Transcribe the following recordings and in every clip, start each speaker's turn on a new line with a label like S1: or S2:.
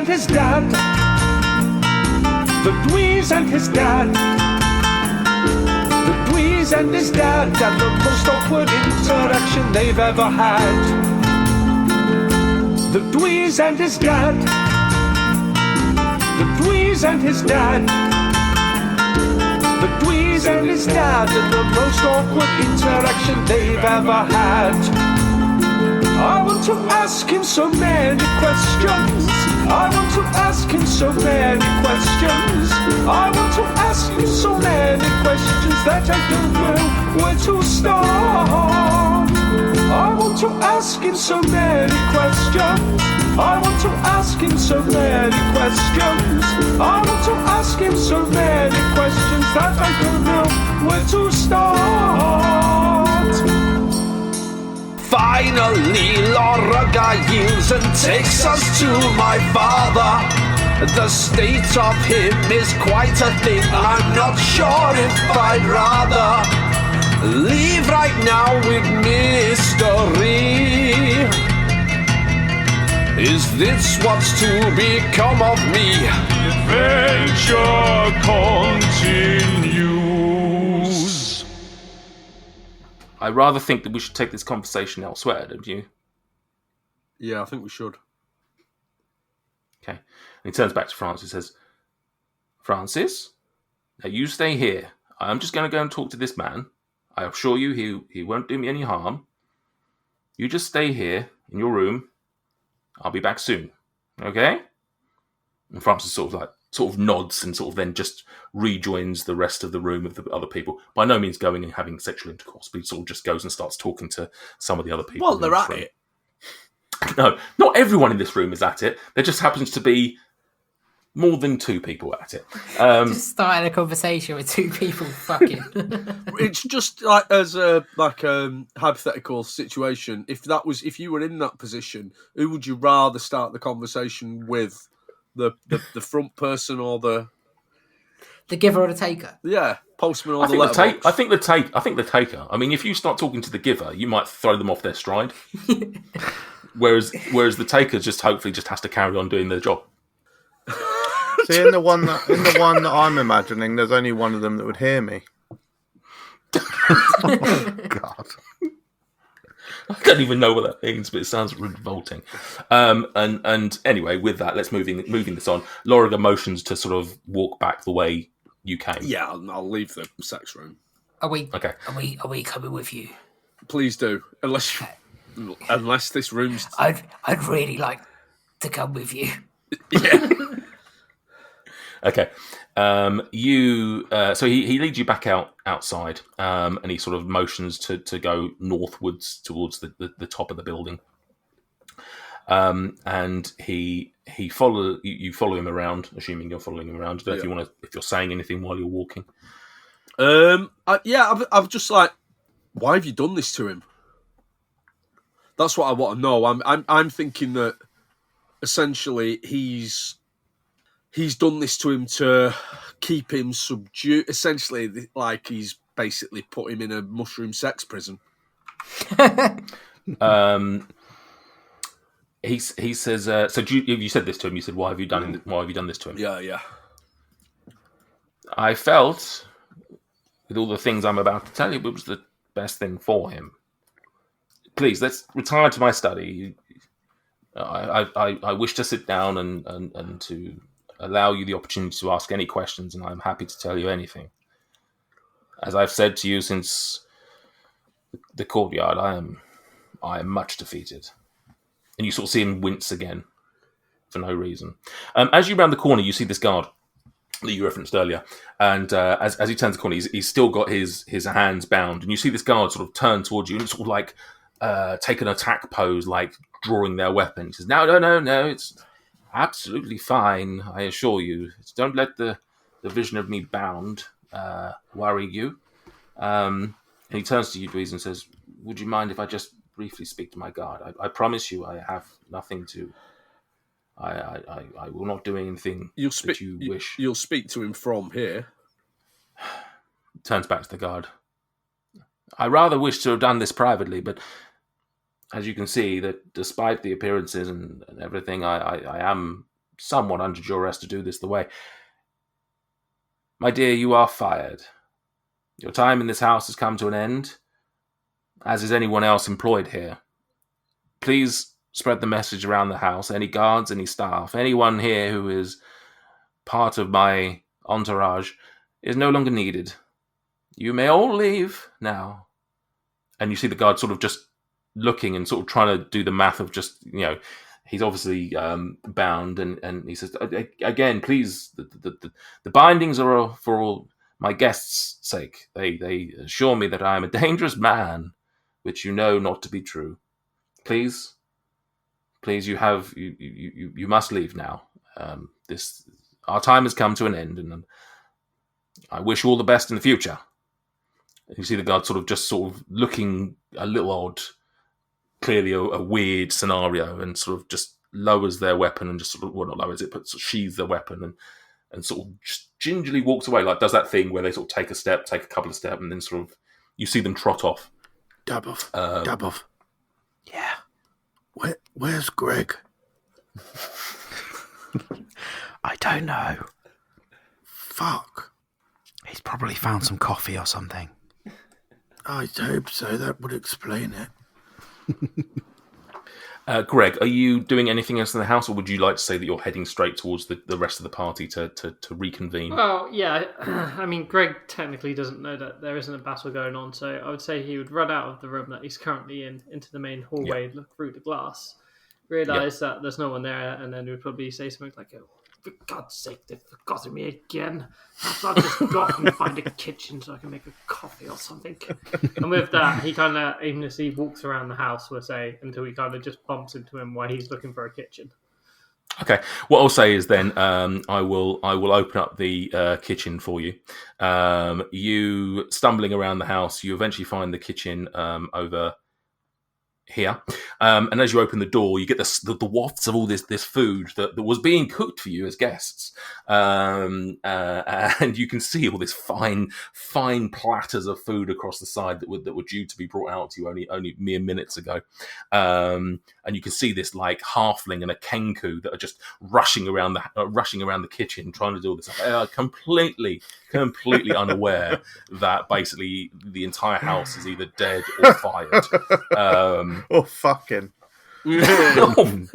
S1: and his dad. The Dweez and his dad. The Dweez and his dad had the most awkward interaction they've ever had. The Dweez and his dad. The Dweez and his dad. The Dweez and his dad had the most awkward interaction they've ever had. I want to ask him so many questions. I want to ask him so many questions. I want to ask him so many questions that I don't know where to start. I want to ask him so many questions. I want to ask him so many questions. I want to ask him so many questions that I don't know where to start. Finally, Loraga yields and takes us to my father. The state of him is quite a thing. I'm not sure if I'd rather leave right now with mystery. Is this what's to become of me? Adventure continues.
S2: I rather think that we should take this conversation elsewhere, don't you?
S3: Yeah, I think we should.
S2: Okay. And he turns back to Francis and says, Francis, now you stay here. I'm just going to go and talk to this man. I assure you he won't do me any harm. You just stay here in your room. I'll be back soon. Okay? And Francis sort of nods and sort of then just rejoins the rest of the room of the other people. By no means going and having sexual intercourse, but he sort of just goes and starts talking to some of the other people.
S3: Well, they're at it.
S2: No, not everyone in this room is at it. There just happens to be more than two people at it.
S4: Just starting a conversation with two people fucking.
S3: It's just like as a hypothetical situation. If you were in that position, who would you rather start the conversation with? The front person or the
S4: giver or the taker?
S3: Yeah, postman or the letterbox.
S2: I think the taker. I mean, if you start talking to the giver, you might throw them off their stride. whereas the taker just hopefully just has to carry on doing their job.
S5: See, in the one that I'm imagining, there's only one of them that would hear me.
S2: Oh, God. I don't even know what that means, but it sounds revolting. And anyway, with that, let's moving this on. Loraga motions to sort of walk back the way you came.
S3: Yeah, I'll leave the sex room.
S4: Are we coming with you?
S3: Please do, unless this room's.
S4: I'd really like to come with you.
S3: Yeah.
S2: Okay. So he leads you back outside, and he sort of motions to go northwards towards the top of the building. And you follow him around, assuming you're following him around. I don't know if you're saying anything while you're walking.
S3: I've just like, why have you done this to him? That's what I want to know. I'm thinking that essentially he's done this to him to keep him subdued. Essentially, like he's basically put him in a mushroom sex prison.
S2: He says. So you said this to him. You said, "Why have you done this to him?"
S3: Yeah.
S2: I felt, with all the things I'm about to tell you, it was the best thing for him. Please, let's retire to my study. I wish to sit down and to allow you the opportunity to ask any questions, and I'm happy to tell you anything. As I've said to you since the courtyard, I am much defeated. And you sort of see him wince again for no reason. As you round the corner, you see this guard that you referenced earlier, and as he turns the corner, he's still got his hands bound, and you see this guard sort of turn towards you and sort of like take an attack pose, like drawing their weapon. He says, No, it's absolutely fine, I assure you. Don't let the vision of me bound worry you. And he turns to you, Dweezil, and says, would you mind if I just briefly speak to my guard? I promise you I have nothing to... I will not do anything that you wish.
S3: You'll speak to him from here.
S2: Turns back to the guard. I rather wish to have done this privately, but as you can see, that despite the appearances and everything, I am somewhat under duress to do this the way. My dear, you are fired. Your time in this house has come to an end, as is anyone else employed here. Please spread the message around the house. Any guards, any staff, anyone here who is part of my entourage is no longer needed. You may all leave now. And you see the guard sort of just looking and sort of trying to do the math of just, he's obviously bound, and he says, again, please, the bindings are for all my guests' sake. They assure me that I am a dangerous man, which you know not to be true. Please, you must leave now. Our time has come to an end, and I wish you all the best in the future. And you see the guard sort of looking a little odd, clearly a weird scenario, and sort of just lowers their weapon and just sort of, well, not lowers it, but sort of sheathes their weapon and sort of just gingerly walks away, like does that thing where they sort of take a couple of steps, and then sort of you see them trot off.
S5: Dabov. Yeah. Where's Greg?
S6: I don't know.
S5: Fuck.
S6: He's probably found some coffee or something.
S5: I hope so. That would explain it.
S2: Greg, are you doing anything else in the house, or would you like to say that you're heading straight towards the rest of the party to reconvene?
S7: Well, yeah. I mean, Greg technically doesn't know that there isn't a battle going on, so I would say he would run out of the room that he's currently in, into the main hallway, look through the glass, realise that there's no one there, and then he would probably say something like, "Oh, for God's sake, they've forgotten me again. Perhaps I'll just go off and find a kitchen so I can make a coffee or something." And with that, he kind of aimlessly walks around the house, we'll say, until he kind of just bumps into him while he's looking for a kitchen.
S2: Okay. What I'll say is then I will open up the kitchen for you. You stumbling around the house, you eventually find the kitchen over here, and as you open the door, you get the wafts of all this food that was being cooked for you as guests, and you can see all this fine platters of food across the side that were due to be brought out to you only mere minutes ago, and you can see this like halfling and a kenku that are just rushing around the kitchen trying to do all this stuff, completely unaware that basically the entire house is either dead or fired.
S5: Or fucking.
S2: Oh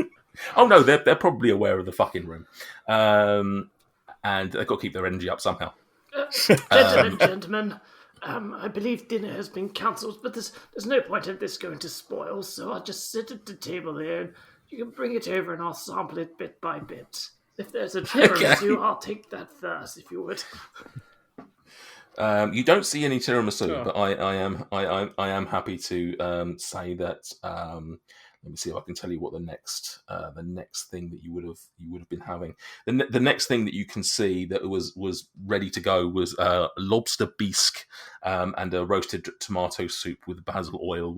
S2: no, they're probably aware of the fucking room, and they've got to keep their energy up somehow.
S7: Gentlemen, I believe dinner has been cancelled, but there's no point of this going to spoil, so I'll just sit at the table here, and you can bring it over, and I'll sample it bit by bit. If there's a tiramisu, I'll take that first, if you would.
S2: You don't see any tiramisu, but I am happy to say that. Let me see if I can tell you what the next thing that you would have been having. The next thing that you can see that was ready to go was lobster bisque and a roasted tomato soup with basil oil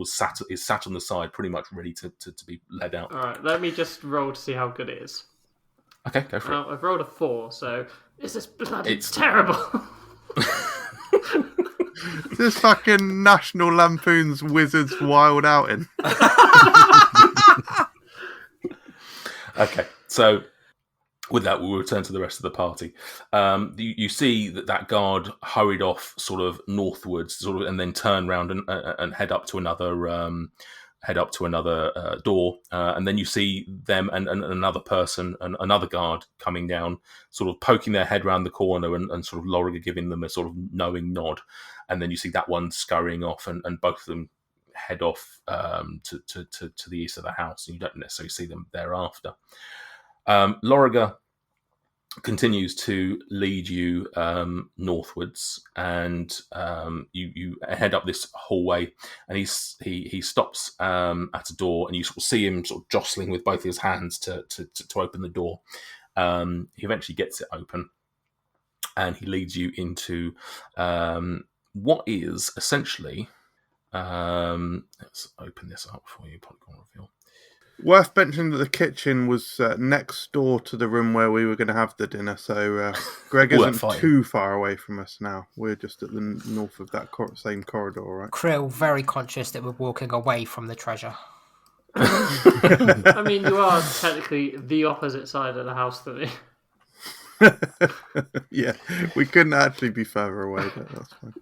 S2: is sat on the side, pretty much ready to be led out.
S7: All right, let me just roll to see how good it is.
S2: Okay, go for it.
S7: I've rolled a 4, so this is bloody terrible.
S5: This fucking National Lampoon's Wizards Wild Outing.
S2: Okay, so with that, we'll return to the rest of the party. You see that guard hurried off, sort of northwards, and then turn around and head up to another door, and then you see them and another person and another guard coming down, sort of poking their head round the corner, and sort of Loraga giving them a sort of knowing nod, and then you see that one scurrying off, and both of them head off to the east of the house, and you don't necessarily see them thereafter. Loraga continues to lead you northwards, and you head up this hallway, and he stops at a door, and you sort of see him sort of jostling with both his hands to open the door. He eventually gets it open, and he leads you into what is essentially let's open this up for you, Polygon Reveal.
S5: Worth mentioning that the kitchen was next door to the room where we were going to have the dinner, so Greg isn't too far away from us now. We're just at the north of that same corridor, right?
S4: Krill very conscious that we're walking away from the treasure.
S7: I mean, you are technically the opposite side of the house to me.
S5: Yeah, we couldn't actually be further away, but that's fine.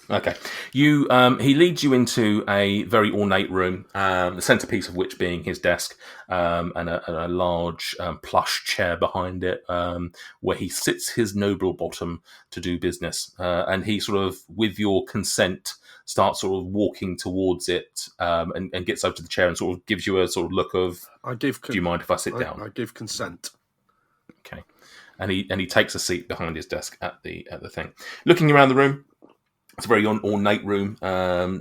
S2: Okay. He leads you into a very ornate room, the centerpiece of which being his desk, and a large plush chair behind it, where he sits his noble bottom to do business. And he sort of, with your consent, starts sort of walking towards it, and gets over to the chair and sort of gives you a sort of look of, do you mind if I sit down?
S3: I give consent.
S2: Okay. And he takes a seat behind his desk at the thing. Looking around the room, it's a very ornate room,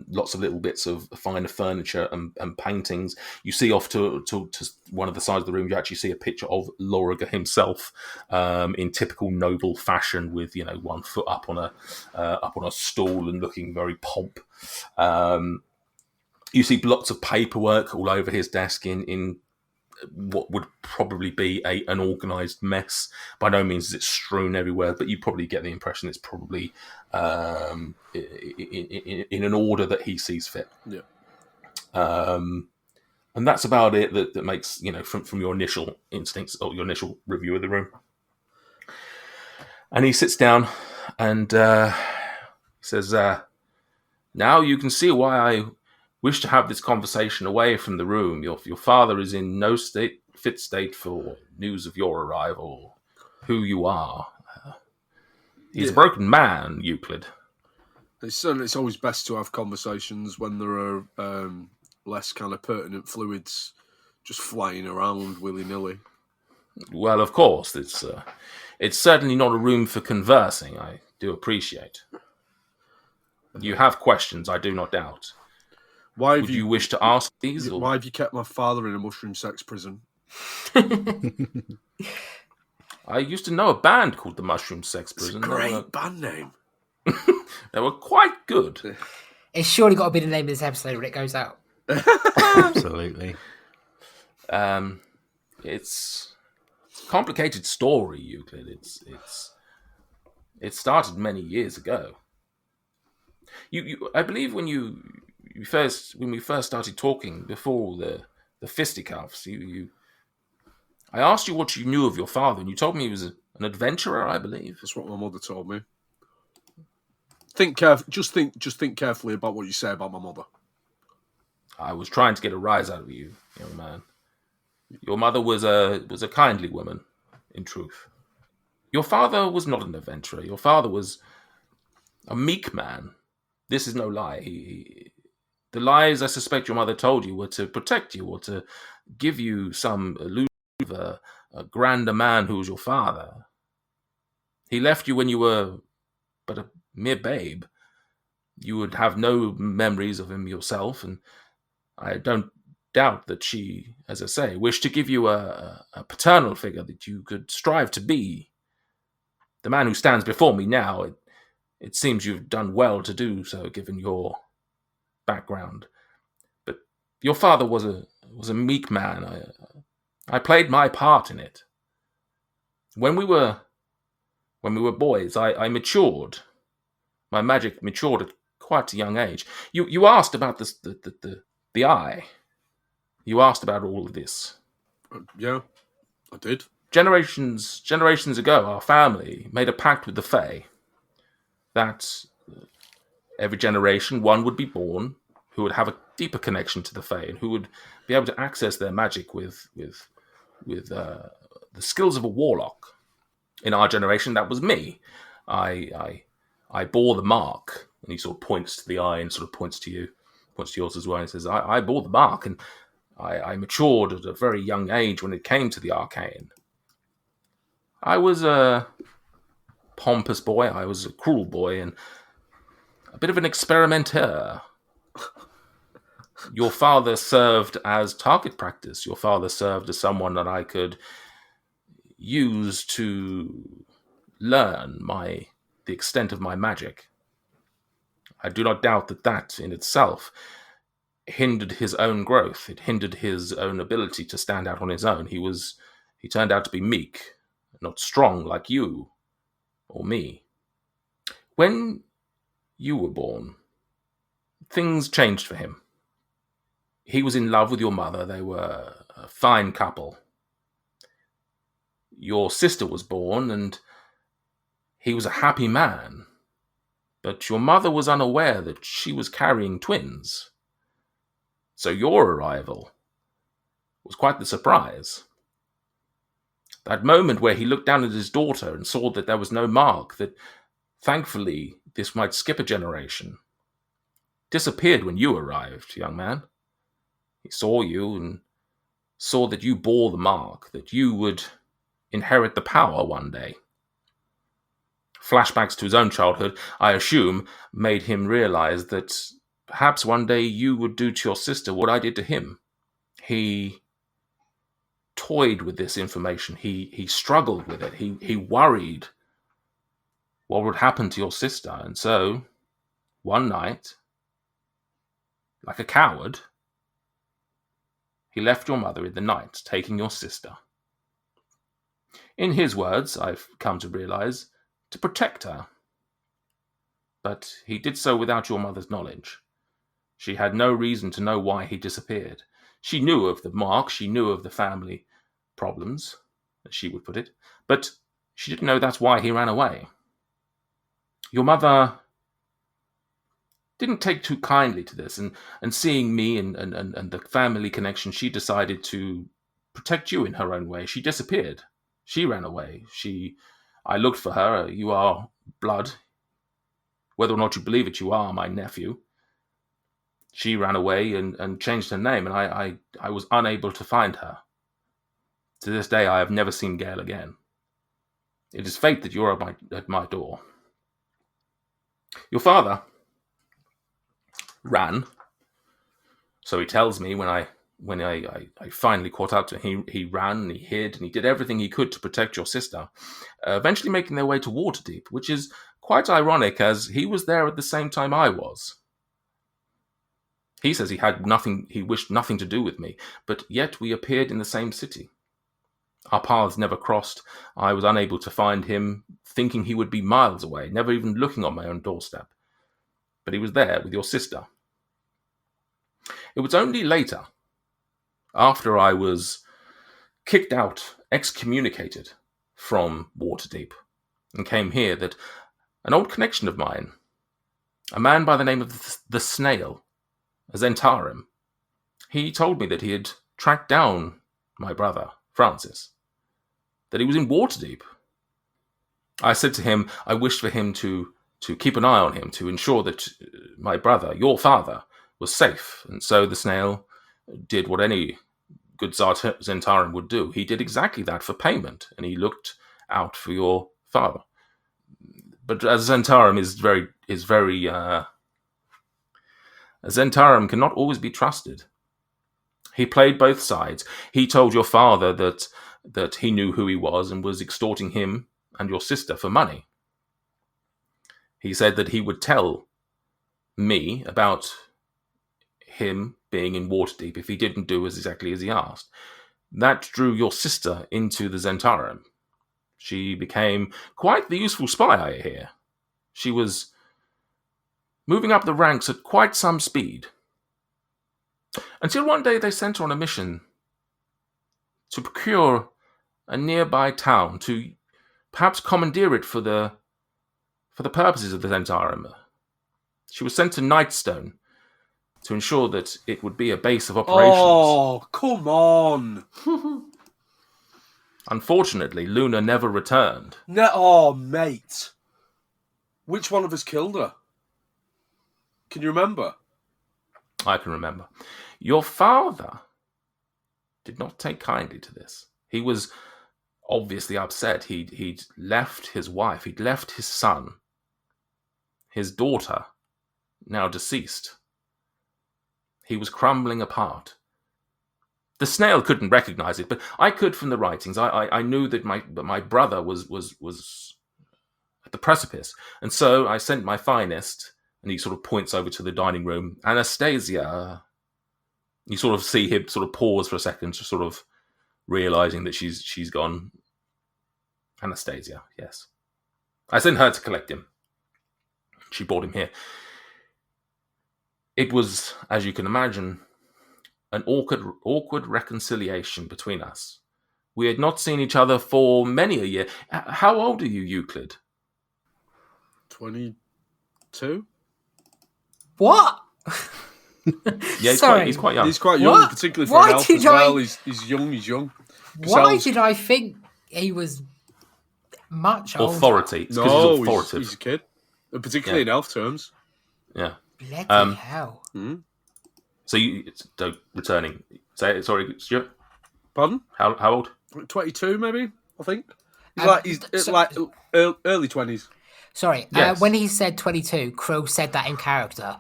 S2: lots of little bits of finer furniture and paintings. You see off to one of the sides of the room, you actually see a picture of Loraga himself, in typical noble fashion, with 1 foot up on a stool and looking very pomp. You see lots of paperwork all over his desk in what would probably be an organised mess. By no means is it strewn everywhere, but you probably get the impression it's probably in an order that he sees fit.
S3: Yeah.
S2: And that's about it that makes, from your initial instincts or your initial review of the room. And he sits down and says, now you can see why I wish to have this conversation away from the room. Your father is in no fit state for news of your arrival, who you are. He's a broken man, Euclid.
S3: It's always best to have conversations when there are less kind of pertinent fluids just flying around willy-nilly.
S2: Well, of course, it's certainly not a room for conversing, I do appreciate. You have questions, I do not doubt. Would you wish to ask these?
S3: Why have you kept my father in a mushroom sex prison?
S2: I used to know a band called the Mushroom Sex Prison.
S3: It's a great band name.
S2: They were quite good.
S4: It's surely got to be the name of this episode when it goes out.
S6: Absolutely.
S2: It's a complicated story, Euclid. It started many years ago. I believe when we first started talking before the fisticuffs, I asked you what you knew of your father, and you told me he was an adventurer, I believe.
S3: That's what my mother told me. Just think carefully about what you say about my mother.
S2: I was trying to get a rise out of you, young man. Your mother was a kindly woman, in truth. Your father was not an adventurer. Your father was a meek man. This is no lie. The lies I suspect your mother told you were to protect you or to give you some illusion of a grander man who was your father. He left you when you were but a mere babe. You would have no memories of him yourself, and I don't doubt that she, as I say, wished to give you a paternal figure that you could strive to be. The man who stands before me now, it seems you've done well to do so, given your background. But your father was a meek man. I played my part in it. When we were boys, I matured. My magic matured at quite a young age. You asked about the eye. You asked about all of this.
S3: Yeah, I did.
S2: Generations ago, our family made a pact with the Fae that every generation one would be born who would have a deeper connection to the Fae and who would be able to access their magic with the skills of a warlock. In our generation, that was me. I bore the mark, and he sort of points to the eye and sort of points to yours as well. And he says, I bore the mark, and I matured at a very young age when it came to the arcane. I was a pompous boy, I was a cruel boy, and a bit of an experimenter. Your father served as target practice. Your father served as someone that I could use to learn the extent of my magic. I do not doubt that in itself hindered his own growth. It hindered his own ability to stand out on his own. He turned out to be meek, not strong like you or me. When you were born, things changed for him. he was in love with your mother. They were a fine couple. Your sister was born, and he was a happy man. But your mother was unaware that she was carrying twins. So your arrival was quite the surprise. That moment where he looked down at his daughter and saw that there was no mark, that thankfully this might skip a generation, disappeared when you arrived, young man. He saw you and saw that you bore the mark, that you would inherit the power one day. Flashbacks to his own childhood, I assume, made him realize that perhaps one day you would do to your sister what I did to him. He toyed with this information. He struggled with it. He worried what would happen to your sister. And so, one night, like a coward, he left your mother in the night, taking your sister. In his words, I've come to realize, to protect her. But he did so without your mother's knowledge. She had no reason to know why he disappeared. She knew of the mark, she knew of the family problems, as she would put it, but she didn't know that's why he ran away. Your mother didn't take too kindly to this, and seeing me and the family connection, she decided to protect you in her own way. She disappeared. She ran away. I looked for her. You are blood. Whether or not you believe it, you are my nephew. She ran away and changed her name, and I was unable to find her. To this day, I have never seen Gail again. It is fate that you're at my door. Your father ran, so he tells me when I finally caught up to him. He ran and he hid and he did everything he could to protect your sister, eventually making their way to Waterdeep, which is quite ironic as he was there at the same time I was. He says he wished nothing to do with me, but yet we appeared in the same city. Our paths never crossed. I was unable to find him, thinking he would be miles away, never even looking on my own doorstep. But he was there with your sister. It was only later, after I was kicked out, excommunicated from Waterdeep, and came here, that an old connection of mine, a man by the name of the Snail, Zentarim, he told me that he had tracked down my brother, Francis, that he was in Waterdeep. I said to him, I wished for him to keep an eye on him, to ensure that my brother, your father, was safe. And so the Snail did what any good Zentarim would do. He did exactly that for payment, and he looked out for your father. But as Zentarim Zentarim cannot always be trusted. He played both sides. He told your father that he knew who he was and was extorting him and your sister for money. He said that he would tell me about him being in Waterdeep if he didn't do exactly as he asked. That drew your sister into the Zentarim. She became quite the useful spy, I hear. She was moving up the ranks at quite some speed. Until one day they sent her on a mission to procure a nearby town, to perhaps commandeer it for the purposes of the Zentarim. She was sent to Nightstone to ensure that it would be a base of operations.
S3: Oh, come on!
S2: Unfortunately, Luna never returned.
S3: Oh, mate. Which one of us killed her? Can you remember?
S2: I can remember. Your father did not take kindly to this. He was obviously upset. He'd left his wife. He'd left his son. His daughter, now deceased. He was crumbling apart. The Snail couldn't recognize it, but I could from the writings. I knew that my brother was at the precipice. And so I sent my finest, and he sort of points over to the dining room. Anastasia. You sort of see him sort of pause for a second, just sort of realizing that she's gone. Anastasia, yes. I sent her to collect him. She brought him here. It was, as you can imagine, an awkward reconciliation between us. We had not seen each other for many a year. How old are you, Euclid?
S3: 22.
S4: What?
S2: Yeah,
S4: Sorry.
S2: he's quite young.
S3: He's quite young,
S4: What?
S3: particularly for
S4: Why
S3: an elf
S4: did
S3: as well.
S4: I-
S3: He's young. He's young. 'Cause
S4: Why
S3: elves-
S4: did I think he was much older?
S2: Authority. It's 'cause
S3: No,
S2: he's authoritative.
S3: he's a kid, and particularly in elf terms.
S2: Yeah.
S4: Bloody hell.
S2: So returning. Sorry, Stuart.
S3: Pardon?
S2: How old?
S3: 22, maybe. I think. He's
S4: so-
S3: like early 20s.
S4: Sorry,
S2: Yes.
S4: when he said 22, Crow said that in character.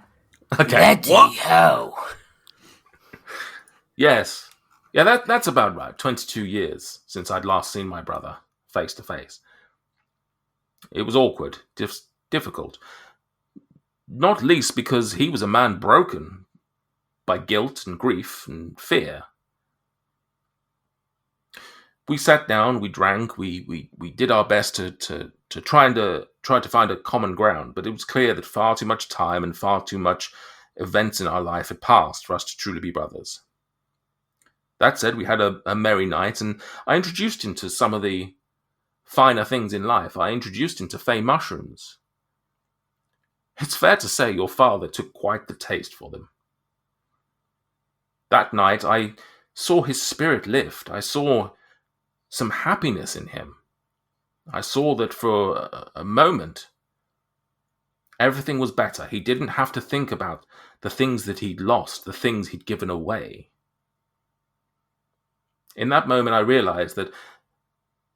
S2: Okay.
S4: Bloody hell.
S2: Yes. Yeah, that's about right. 22 years since I'd last seen my brother face to face. It was awkward, just difficult. Not least because he was a man broken by guilt and grief and fear. We sat down, we drank, we did our best to try to find a common ground, but it was clear that far too much time and far too much events in our life had passed for us to truly be brothers. That said, we had a merry night, and I introduced him to some of the finer things in life. I introduced him to fey mushrooms. It's fair to say your father took quite the taste for them. That night, I saw his spirit lift. I saw some happiness in him. I saw that for a moment, everything was better. He didn't have to think about the things that he'd lost, the things he'd given away. In that moment, I realized that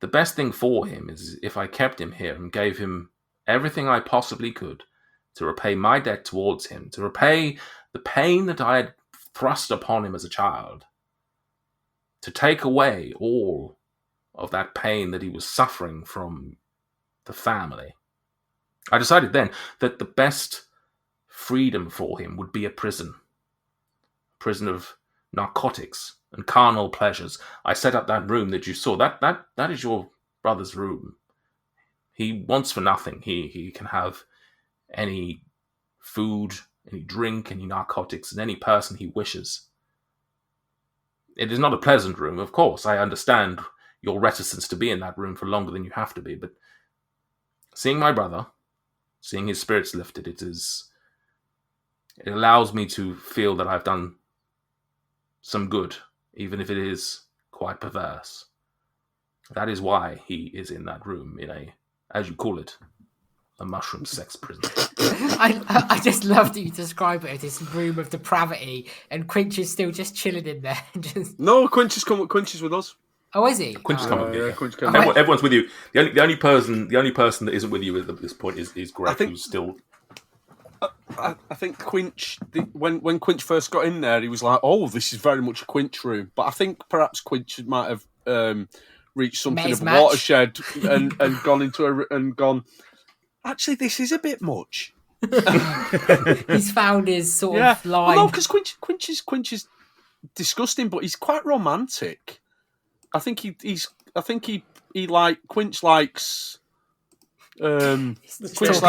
S2: the best thing for him is if I kept him here and gave him everything I possibly could to repay my debt towards him, to repay the pain that I had thrust upon him as a child, to take away all of that pain that he was suffering from the family. I decided then that the best freedom for him would be a prison of narcotics and carnal pleasures. I set up that room that you saw. That is your brother's room. He wants for nothing. He can have any food, any drink, any narcotics, and any person he wishes. It is not a pleasant room, of course. I understand your reticence to be in that room for longer than you have to be, but seeing my brother, seeing his spirits lifted, it allows me to feel that I've done some good, even if it is quite perverse. That is why he is in that room, in a, as you call it, a mushroom sex prison.
S4: I just love that you describe it as this room of depravity, and Quinch is still just chilling in there.
S3: No, Quinch is with us.
S4: Oh, is he?
S2: Quinch is coming with you.
S3: Yeah, Quinch came.
S2: Everyone's with you. The only person that isn't with you at this point is Greg, who's still.
S3: I think Quinch, when Quinch first got in there, he was like, "Oh, this is very much a Quinch room." But I think perhaps Quinch might have reached something of a watershed and gone into and gone. Actually, this is a bit much.
S4: He's found his sort of line.
S3: Well, no, because Quinch is disgusting, but he's quite romantic. I think he like Quinch likes. Quinch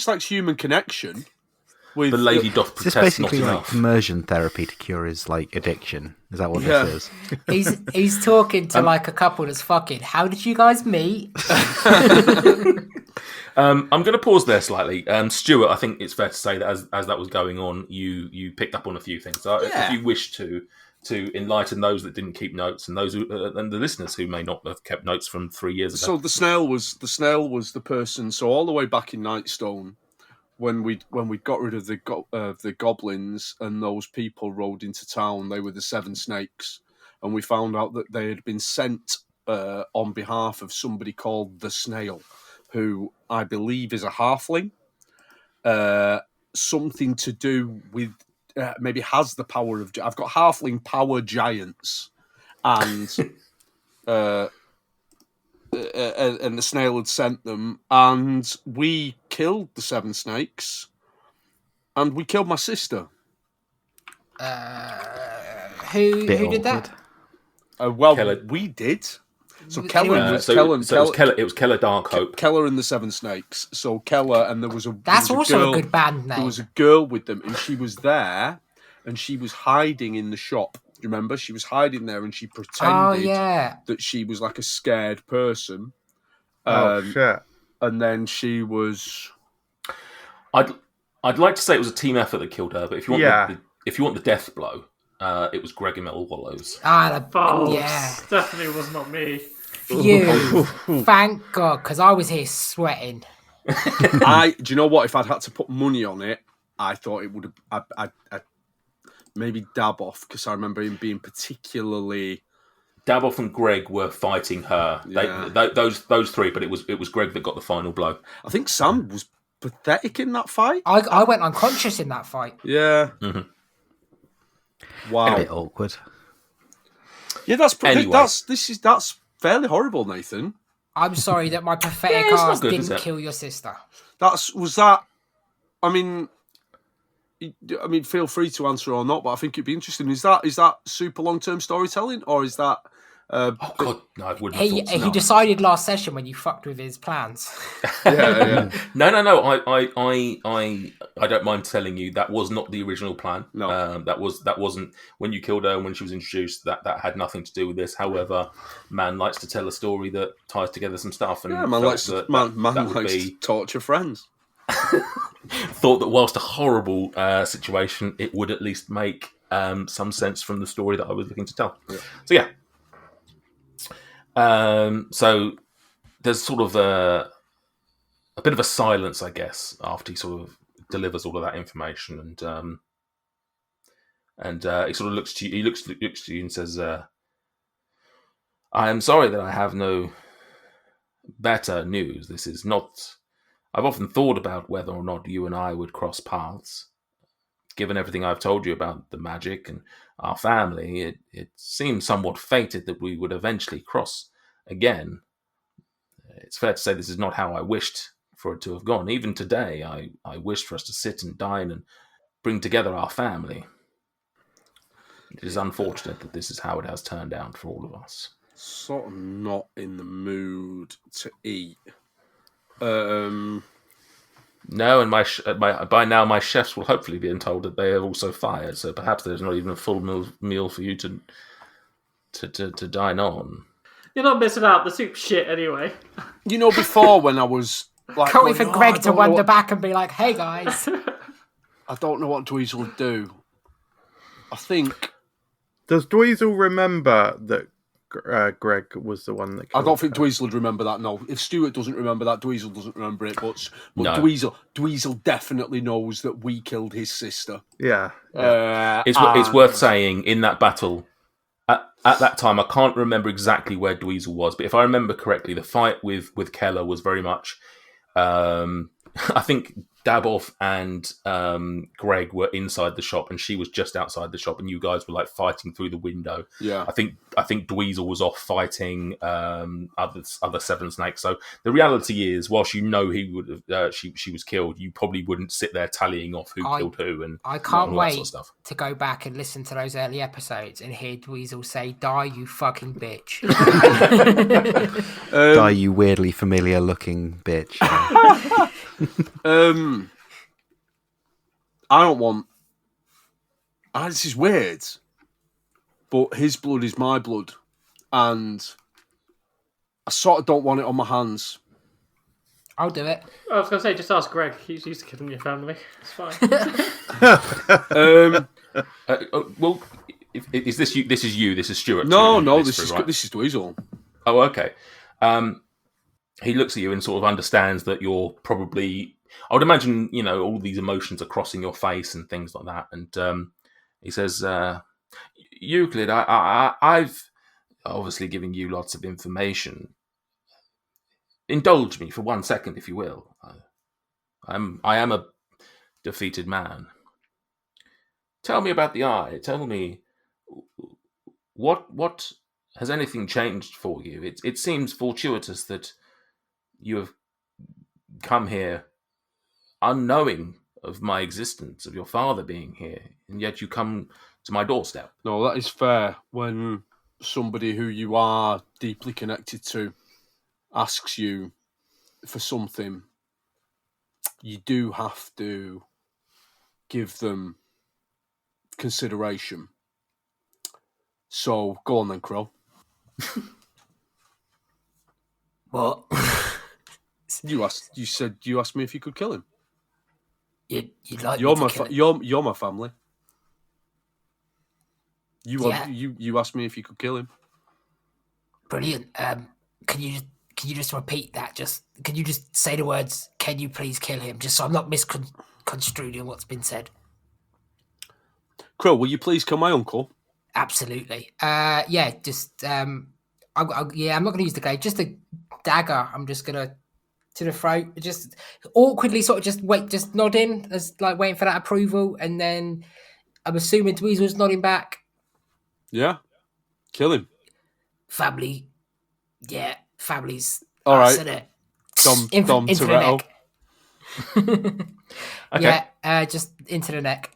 S3: likes human connection. With
S2: the lady doth
S6: Is this
S2: protest not
S6: basically like
S2: enough.
S6: immersion therapy to cure his like addiction? Is that what this is?
S4: He's talking to like a couple that's fucking. How did you guys meet?
S2: I'm going to pause there slightly. Stuart, I think it's fair to say that as that was going on, you picked up on a few things. So if you wish to enlighten those that didn't keep notes and those who, and the listeners who may not have kept notes from 3 years ago.
S3: So the snail was the person. So all the way back in Nightstone, when we got rid of the goblins and those people rode into town, they were the Seven Snakes, and we found out that they had been sent on behalf of somebody called the Snail, who I believe is a halfling. Something to do with. Maybe has the power of. I've got halfling power giants, and and the snail had sent them, and we killed the Seven Snakes, and we killed my sister.
S4: Who did that?
S3: We did. So
S4: Anyone-
S3: Keller was
S2: it was Keller Darkhope.
S3: Keller and the Seven Snakes. So Keller and there was a
S4: That's
S3: there was
S4: also
S3: girl,
S4: a good band name.
S3: There was a girl with them, and she was there, and she was hiding in the shop. Do you remember? She was hiding there, and she pretended that she was like a scared person.
S5: Shit!
S3: And then she was.
S2: I'd like to say it was a team effort that killed her, but if you want if you want the death blow, it was Greg and Metal Wallows.
S7: Definitely was not me.
S4: You, thank God, because I was here sweating.
S3: Do you know what? If I'd had to put money on it, I thought it would have. I'd maybe Daboff, because I remember him being particularly.
S2: Daboff and Greg were fighting her.
S3: Yeah.
S2: Those three, but it was Greg that got the final blow.
S3: I think Sam was pathetic in that fight.
S4: I went unconscious in that fight.
S3: Yeah.
S2: Mm-hmm.
S3: Wow.
S6: A bit awkward.
S3: Yeah, that's fairly horrible, Nathan.
S4: I'm sorry that my pathetic ass didn't kill your sister.
S3: I mean, feel free to answer or not, but I think it'd be interesting. Is that super long-term storytelling, or is that?
S2: Oh God, no, I wouldn't.
S4: He decided last session when you fucked with his plans.
S3: Yeah.
S2: No. I don't mind telling you that was not the original plan.
S3: No,
S2: that wasn't when you killed her and when she was introduced. That had nothing to do with this. However, man likes to tell a story that ties together some stuff. And
S3: man likes to torture friends.
S2: Thought that whilst a horrible situation, it would at least make some sense from the story that I was looking to tell.
S3: Yeah.
S2: So yeah. So there's sort of a bit of a silence, I guess, after he sort of delivers all of that information, and he sort of looks to you. He looks to you and says, "I am sorry that I have no better news. This is not. I've often thought about whether or not you and I would cross paths. Given everything I've told you about the magic and our family, it seems somewhat fated that we would eventually cross again. It's fair to say this is not how I wished for it to have gone. Even today, I wished for us to sit and dine and bring together our family. It is unfortunate that this is how it has turned out for all of us."
S3: Sort of not in the mood to eat.
S2: No, and by now my chefs will hopefully be told that they have also fired. So perhaps there's not even a full meal for you to dine on.
S7: You're not missing out. The soup's shit anyway.
S3: You know, before when I was like,
S4: can't wait for Greg to wander back and be like, "Hey guys,
S3: I don't know what Dweezil would do." I think.
S5: Does Dweezil remember that Greg was the one that killed
S3: I don't think
S5: her?
S3: Dweezil would remember that, no. If Stuart doesn't remember that, Dweezil doesn't remember it, but
S2: No.
S3: Dweezil definitely knows that we killed his sister.
S5: Yeah.
S2: It's worth saying, in that battle, at that time, I can't remember exactly where Dweezil was, but if I remember correctly, the fight with Keller was very much... I think Daboff and Greg were inside the shop, and she was just outside the shop, and you guys were like fighting through the window.
S3: Yeah,
S2: I think Dweezil was off fighting other Seven Snakes. So the reality is, whilst you know he would have, she was killed, you probably wouldn't sit there tallying off who killed who. And
S4: I can't
S2: all
S4: wait
S2: that sort of stuff.
S4: to go back and listen to those early episodes and hear Dweezil say, "Die, you fucking bitch."
S6: Die, you weirdly familiar looking bitch.
S3: I don't want. This is weird, but his blood is my blood, and I sort of don't want it on my hands.
S4: I'll do it.
S7: I was going to say, just ask Greg. He's used to killing your family. It's fine.
S2: Well, is this you? This is you. This is Stuart.
S3: No, this is Dweezil.
S2: Oh, okay. He looks at you and sort of understands that you're probably... I would imagine, all these emotions are crossing your face and things like that. And he says, Euclid, I've obviously given you lots of information. Indulge me for 1 second, if you will. I am a defeated man. Tell me about the eye. Tell me, what has anything changed for you? It seems fortuitous that you have come here unknowing of my existence, of your father being here, and yet you come to my doorstep.
S3: No, that is fair. When somebody who you are deeply connected to asks you for something, you do have to give them consideration. So go on then, Crow.
S4: What?
S3: You said you asked me if you could kill him.
S4: You'd like
S3: You're
S4: me
S3: my
S4: to kill him?
S3: you're my family. You asked me if you could kill him.
S4: Brilliant. Can you just repeat that? Can you just say the words? Can you please kill him? Just so I'm not misconstruing what's been said.
S3: Crow, will you please kill my uncle?
S4: Absolutely. Yeah. Just I'm not going to use the glaive. Just a dagger. I'm just gonna to the throat. Just awkwardly, sort of just nodding as like waiting for that approval, and then I'm assuming Dweezil's nodding back.
S3: Yeah. Kill him.
S4: Family. Yeah, family's
S3: all right.
S4: It.
S3: Dom
S4: into
S3: Toretto.
S4: The neck.
S2: Okay.
S4: Yeah, just into the neck.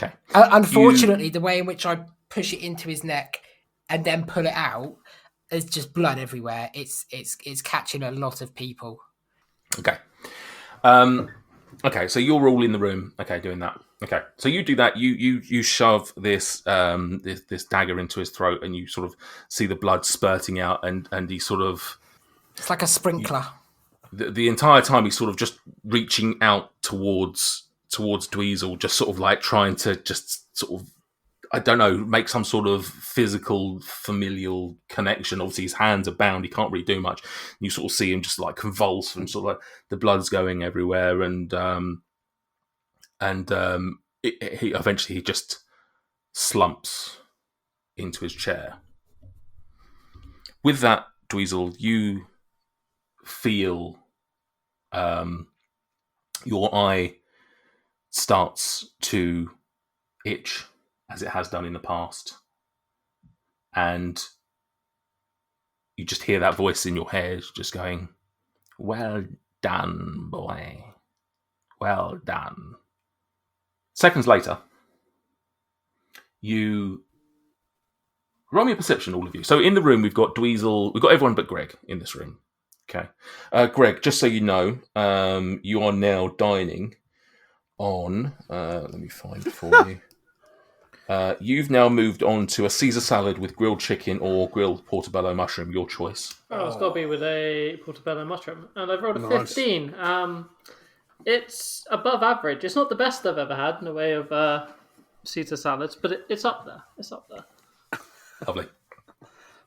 S2: Okay.
S4: Unfortunately, the way in which I push it into his neck and then pull it out, there's just blood everywhere. It's catching a lot of people.
S2: Okay. Okay, so you're all in the room. Okay, doing that. Okay, so you do that. You shove this this dagger into his throat, and you sort of see the blood spurting out, and he sort of.
S4: It's like a sprinkler.
S2: The entire time he's sort of just reaching out towards Dweezil, just sort of like trying to just sort of, I don't know, make some sort of physical, familial connection. Obviously, his hands are bound; he can't really do much. You sort of see him just like convulse, and sort of like the blood's going everywhere, and he eventually just slumps into his chair. With that, Dweezil, you feel your eye starts to itch as it has done in the past, and you just hear that voice in your head just going, "Well done, boy. Well done." Seconds later, you roll me a perception, all of you. So in the room, we've got Dweezil. We've got everyone but Greg in this room. Okay. Greg, just so you know, you are now dining on... let me find it for you. You've now moved on to a Caesar salad with grilled chicken or grilled portobello mushroom, your choice.
S7: Oh, it's got to be with a portobello mushroom. And I've rolled a 15. It's above average. It's not the best I've ever had in the way of Caesar salads, but it's up there. It's up there.
S2: Lovely.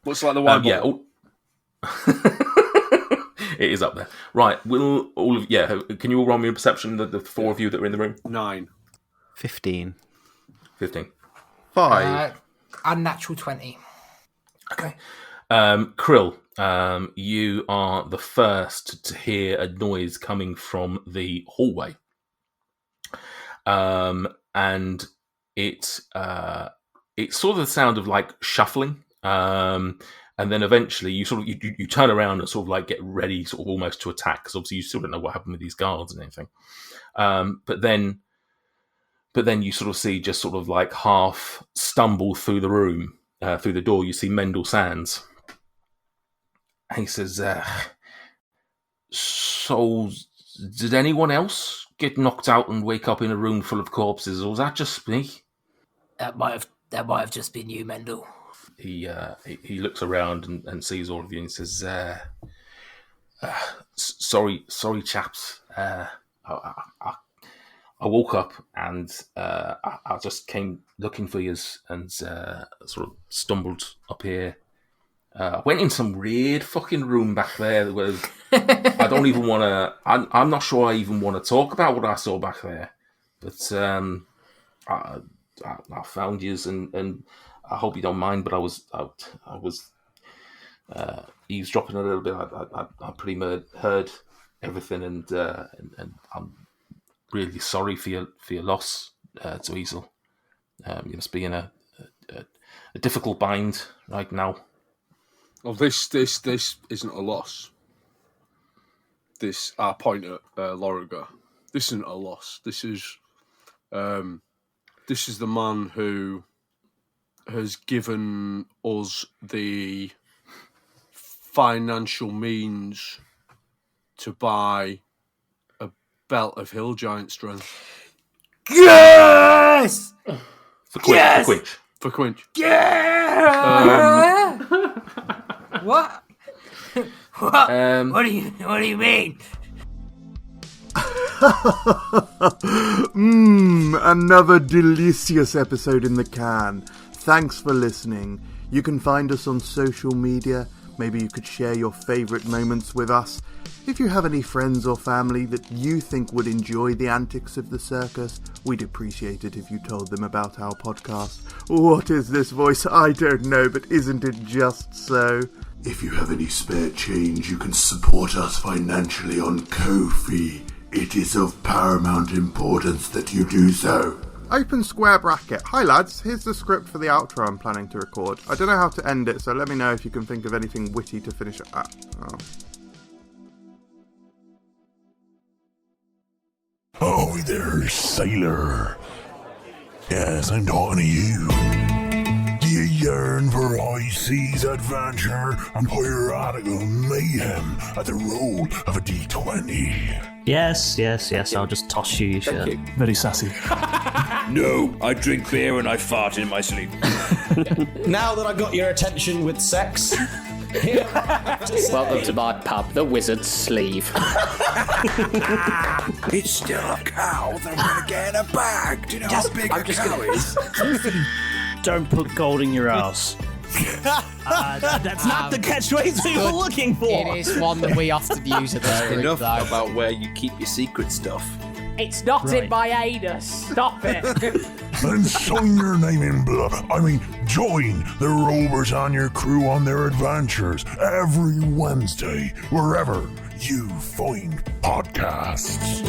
S3: Looks like the wine
S2: Yeah.
S3: bottle.
S2: It is up there. Right. Will all of can you all roll me a perception, the four of you that are in the room?
S3: 9.
S6: 15.
S2: 15.
S5: 5.
S4: Unnatural 20.
S2: Okay. Krill, you are the first to hear a noise coming from the hallway. And it's sort of the sound of like shuffling. And then eventually you sort of you turn around and sort of like get ready, sort of almost to attack, because obviously you still don't know what happened with these guards and anything. But then you sort of see, just sort of like half stumble through the room, through the door, you see Mendel Sands. And he says, "So, did anyone else get knocked out and wake up in a room full of corpses, or was that just me?"
S4: That might have just been you, Mendel.
S2: He looks around and sees all of you and says, "Sorry, chaps. I woke up and I just came looking for you and sort of stumbled up here. I went in some weird fucking room back there where I don't even want to. I'm not sure I even want to talk about what I saw back there. But I found you and I hope you don't mind. But I was eavesdropping a little bit. I pretty much heard everything, and I'm really sorry for your loss, Dweezil. You must be in a difficult bind right now."
S3: Well, this isn't a loss. I point at Loraga. This isn't a loss. This is the man who has given us the financial means to buy a belt of hill giant strength.
S4: Yes!
S2: For Quinch.
S4: Yes!
S2: For Quinch.
S3: For Quinch.
S4: Yeah. What? What? What do you mean?
S5: Another delicious episode in the can. Thanks for listening. You can find us on social media. Maybe you could share your favourite moments with us. If you have any friends or family that you think would enjoy the antics of the circus, we'd appreciate it if you told them about our podcast. What is this voice? I don't know, but isn't it just so?
S8: If you have any spare change, you can support us financially on Ko-fi. It is of paramount importance that you do so.
S5: Open square bracket. Hi lads, here's the script for the outro I'm planning to record. I don't know how to end it, so let me know if you can think of anything witty to finish it at.
S8: Oh, there, sailor. Yes, I'm talking to you. Do you yearn for high seas adventure and piratical mayhem at the roll of a D20?
S9: Yes, I'll just toss you your shirt.
S10: Very sassy.
S11: No, I drink beer and I fart in my sleep.
S10: Now that I've got your attention with sex,
S12: welcome to my pub, the Wizard's Sleeve.
S8: It's still a cow that I'm gonna get in a bag. Do you know how big a cow is?
S9: Don't put gold in your ass.
S10: that's not the catchphrase we were looking for.
S12: It is one that we often use at this group,
S11: Enough
S12: though.
S11: about where you keep your secret stuff.
S12: It's not in my anus. Stop it.
S8: Then sign your name in blood. Join the rovers and your crew on their adventures every Wednesday, wherever you find podcasts.